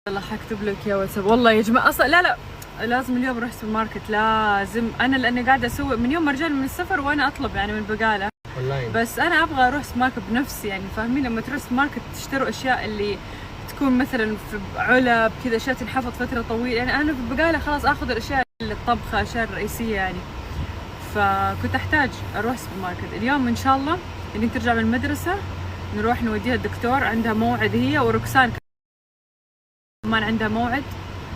يلا حكتب لك يا واتساب. والله يا جماعه اصلا لا لازم اليوم اروح سوبر ماركت، لازم. انا لاني قاعده اسوي من يوم ما رجعنا من السفر وانا اطلب يعني من البقاله والله. بس انا ابغى اروح سوبر ماركت بنفسي، يعني فاهمين لما تروح سوبر ماركت تشتروا اشياء اللي تكون مثلا في علب كذا، اشياء تنحفظ فتره طويله. يعني انا في البقاله خلاص اخذ الاشياء للطبخه، الاشياء الرئيسيه يعني. فكنت احتاج اروح سوبر ماركت اليوم ان شاء الله. اللي ترجع من المدرسه نروح نوديها الدكتور، عندها موعد هي وركسان كمان عندها موعد.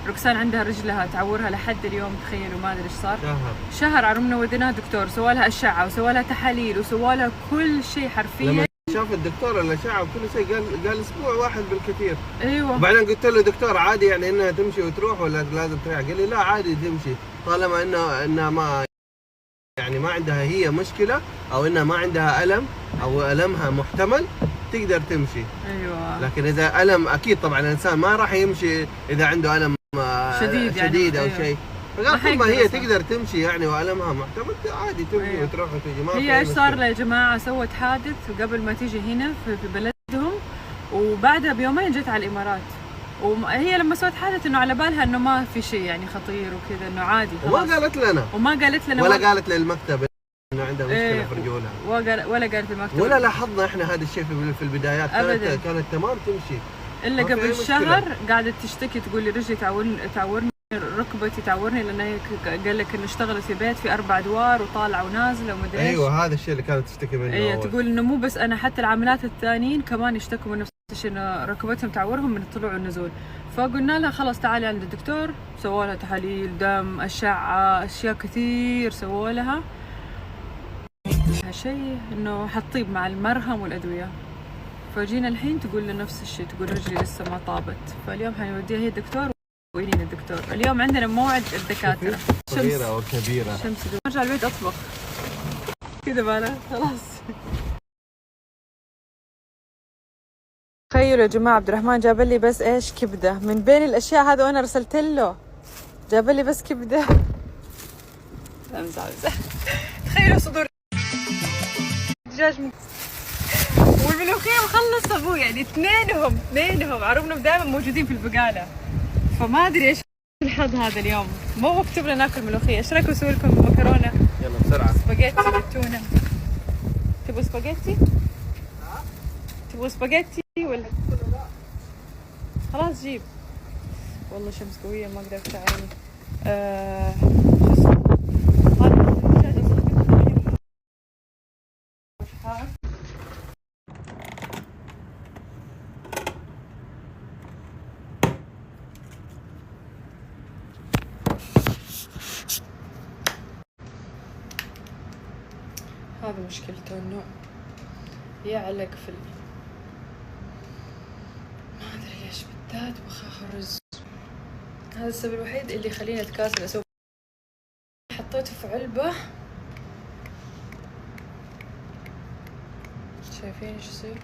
ركسان عندها رجلها تعورها لحد اليوم، تخيلوا ما ادري ايش صار. شهر عرمنا وديناها دكتور، سوى لها اشعه وسوى لها تحاليل وسوى لها كل شيء حرفيا. لما شاف الدكتور الاشعه وكل شيء قال اسبوع واحد بالكثير. ايوه. وبعدين قلت له دكتور عادي يعني انها تمشي وتروح ولا لازم تريح؟ قال لي لا عادي تمشي طالما انها ما يعني ما عندها هي مشكله او انها ما عندها الم او المها محتمل تقدر تمشي. ايوه. لكن اذا الم اكيد طبعا الانسان ما راح يمشي اذا عنده الم شديد يعني او شيء. فقال طول ما هي تقدر تمشي يعني والمها محتمل عادي تمشي وتروح وتجي. ما هي ايش صار لها يا جماعه؟ سوت حادث قبل ما تيجي هنا في بلدهم، وبعدها بيومين جت على الامارات. وهي لما سوت حادث انه على بالها انه ما في شيء يعني خطير وكذا، انه عادي خلاص. وما قالت لنا ولا قالت للمكتب انه عندها مشكله في رجولها ولا قالت المكتب. ولا لاحظنا احنا هذا الشيء في البدايات. كانت تمام تمشي الا قبل شهر قاعده تشتكي تقول لي رجلي تعورني ركبتي تعورني، لان هي قال لك انه اشتغلت في بيت في 4 ادوار وطالعه ونازله ومدري ايش. ايوه هذا الشيء اللي كانت تشتكي منه. ايوه تقول انه مو بس انا، حتى العاملات الثانيين كمان يشتكوا من نفس الشيء، انه ركبتهم تعورهم من الطلوع والنزول. فقلنا لها خلاص تعالي عند الدكتور، سووا لها تحاليل دم اشعه اشياء كثير سووا لها. شيء انه حتطيب مع المرهم والادويه. فجينا الحين تقول لنا نفس الشيء، تقول رجلي لسه ما طابت. فاليوم حنوديها هي الدكتور وينين الدكتور. اليوم عندنا موعد الدكاتره. صغيره وكبيره. شمس ارجع البيت اطبخ كذا بالها خلاص. تخيلوا يا جماعه عبد الرحمن جاب لي بس ايش؟ كبده من بين الاشياء هذا، وانا رسلت له جاب لي بس كبده. امزح. تخيلوا صدور دجاج والملوخيه مخلص ابوي، يعني اثنينهم عربنا دائما موجودين في البقاله. فما ادري ايش الحظ هذا اليوم، مو مكتوب لنا ناكل ملوخيه. ايش رايكم اسوي لكم مكرونه؟ يلا بسرعه. سباجيتي بالتونه. تبغوا سباجيتي؟ تبغوا سباجيتي ولا خلاص جيب. والله شمس قويه ما اقدر افتح عيني. هذا مشكلته انه يعلق في ما ادري ليش بالذات بخاخ الرز. هذا السبب الوحيد اللي يخليني اتكاسل اسوي. حطيته في علبة، شايفين ايش يصير؟